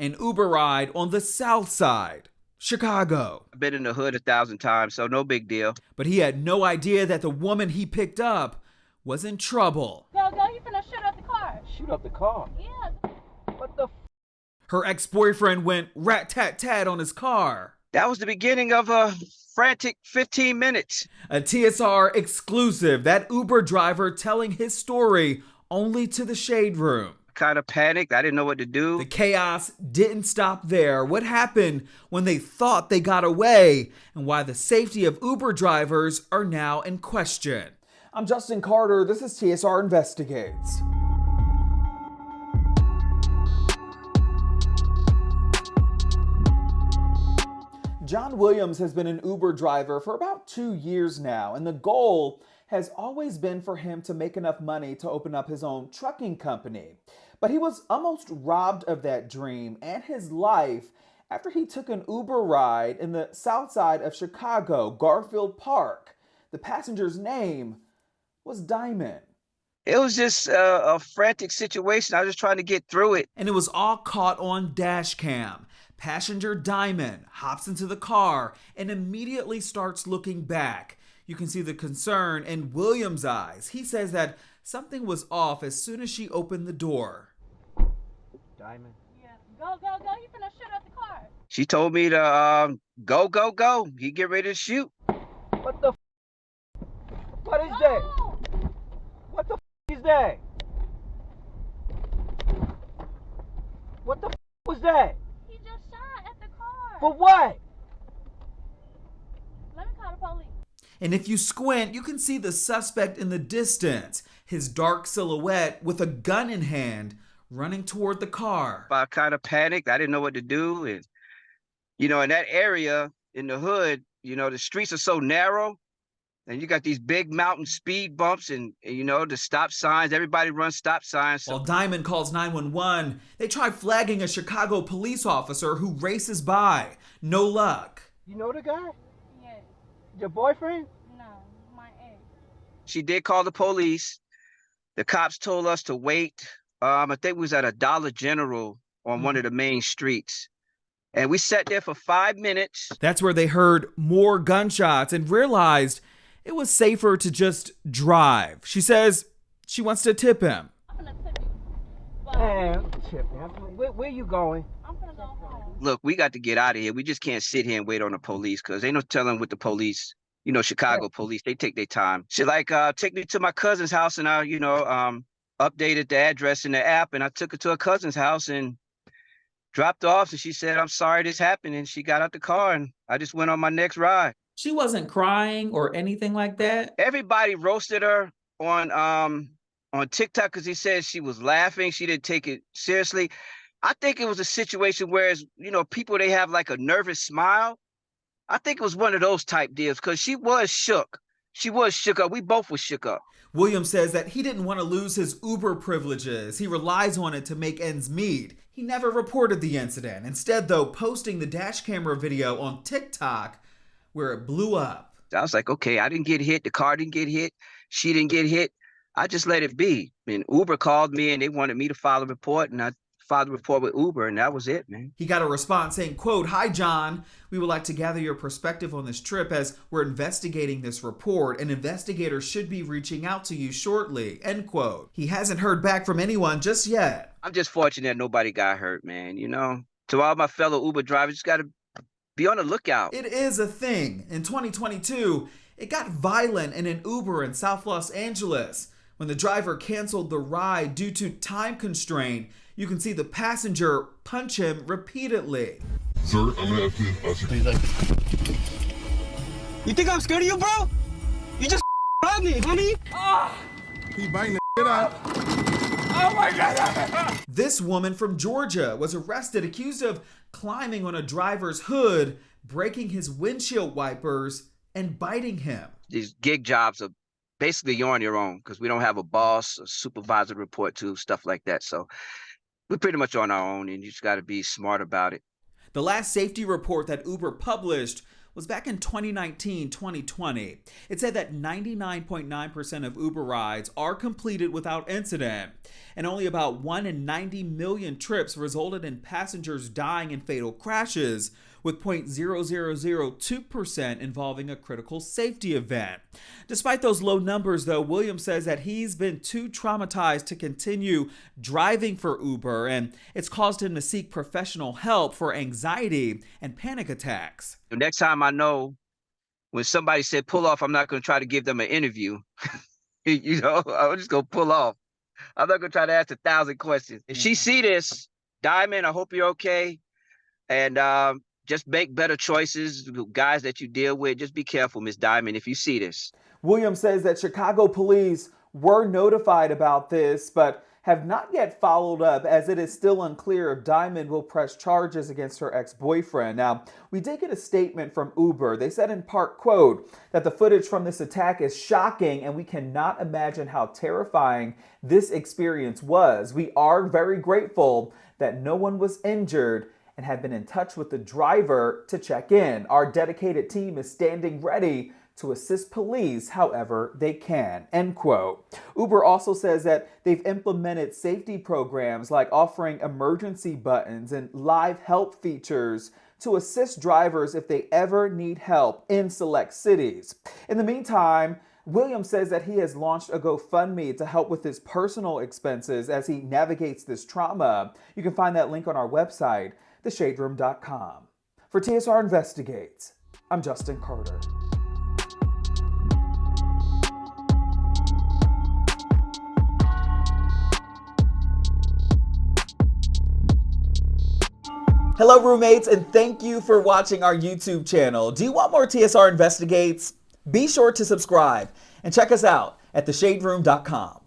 an Uber ride on the south side, Chicago. I've been in the hood 1,000 times, so no big deal. But he had no idea that the woman he picked up was in trouble. Go, you finna shoot up the car. Shoot up the car? Yeah. What the Her ex-boyfriend went rat-tat-tat on his car. That was the beginning of a frantic 15 minutes. A TSR exclusive, that Uber driver telling his story only to the Shade Room. Kind of panicked. I didn't know what to do. The chaos didn't stop there. What happened when they thought they got away, and why the safety of Uber drivers are now in question. I'm Justin Carter. This is TSR Investigates. John Williams has been an Uber driver for about 2 years now, and the goal has always been for him to make enough money to open up his own trucking company. But he was almost robbed of that dream and his life after he took an Uber ride in the south side of Chicago, Garfield Park. The passenger's name was Diamond. It was just a frantic situation. I was just trying to get through it. And it was all caught on Dashcam. Passenger Diamond hops into the car and immediately starts looking back. You can see the concern in Williams' eyes. He says that something was off as soon as she opened the door. Diamond? Yeah. Go, you finna shoot up the car. She told me to go. He get ready to shoot. What the What is that? What the is that? What the was that? He just shot at the car. For what? Let me call the police. And if you squint, you can see the suspect in the distance, his dark silhouette with a gun in hand, running toward the car. I kind of panicked. I didn't know what to do. And, in that area, in the hood, the streets are so narrow. And you got these big mountain speed bumps and the stop signs. Everybody runs stop signs. While Diamond calls 911, they try flagging a Chicago police officer who races by. No luck. You know the guy? Yes. Your boyfriend? No, my ex. She did call the police. The cops told us to wait. I think we was at a Dollar General on one of the main streets. And we sat there for 5 minutes. That's where they heard more gunshots and realized it was safer to just drive. She says she wants to tip him. I'm gonna tip you. Man, tip him. Where you going? I'm gonna go home. Look, we got to get out of here. We just can't sit here and wait on the police because ain't no telling what the police, Chicago police, they take their time. She take me to my cousin's house and I, updated the address in the app and I took her to her cousin's house and dropped off. And she said, "I'm sorry this happened." And she got out the car and I just went on my next ride. She wasn't crying or anything like that. Everybody roasted her on TikTok because he said she was laughing. She didn't take it seriously. I think it was a situation where, people, they have like a nervous smile. I think it was one of those type deals because she was shook. She was shook up. We both were shook up. Williams says that he didn't want to lose his Uber privileges. He relies on it to make ends meet. He never reported the incident. Instead, though, posting the dash camera video on TikTok where it blew up. I was like, okay, I didn't get hit. The car didn't get hit. She didn't get hit. I just let it be. And Uber called me and they wanted me to file a report and I filed a report with Uber and that was it, man. He got a response saying, quote, "Hi, John. We would like to gather your perspective on this trip as we're investigating this report. An investigator should be reaching out to you shortly," end quote. He hasn't heard back from anyone just yet. I'm just fortunate nobody got hurt, man. To all my fellow Uber drivers, just got to be on the lookout. It is a thing. In 2022, it got violent in an Uber in South Los Angeles. When the driver canceled the ride due to time constraint, you can see the passenger punch him repeatedly. Sir, I'm gonna have to ask you. You think I'm scared of you, bro? You just robbed me, homie. He biting the shit out. Oh my God. This woman from Georgia was arrested accused of climbing on a driver's hood, breaking his windshield wipers, and biting him. These gig jobs are basically you're on your own because we don't have a boss, a supervisor to report to, stuff like that. So we're pretty much on our own and you just got to be smart about it. The last safety report that Uber published was back in 2019-2020. It said that 99.9% of Uber rides are completed without incident, and only about 1 in 90 million trips resulted in passengers dying in fatal crashes, with 0.0002% involving a critical safety event. Despite those low numbers, though, Williams says that he's been too traumatized to continue driving for Uber, and it's caused him to seek professional help for anxiety and panic attacks. The next time I know when somebody said pull off, I'm not going to try to give them an interview. I'm just going to pull off. I'm not going to try to ask 1,000 questions. If she see this, Diamond, I hope you're okay. And just make better choices. Guys that you deal with, just be careful, Miss Diamond, if you see this. Williams says that Chicago police were notified about this, but have not yet followed up, as it is still unclear if Diamond will press charges against her ex-boyfriend. Now, we did get a statement from Uber. They said in part, quote, that the footage from this attack is shocking and we cannot imagine how terrifying this experience was. We are very grateful that no one was injured and have been in touch with the driver to check in. Our dedicated team is standing ready to assist police however they can, end quote. Uber also says that they've implemented safety programs like offering emergency buttons and live help features to assist drivers if they ever need help in select cities. In the meantime, Williams says that he has launched a GoFundMe to help with his personal expenses as he navigates this trauma. You can find that link on our website, theshaderoom.com. For TSR Investigates, I'm Justin Carter. Hello, roommates, and thank you for watching our YouTube channel. Do you want more TSR Investigates? Be sure to subscribe and check us out at theshaderoom.com.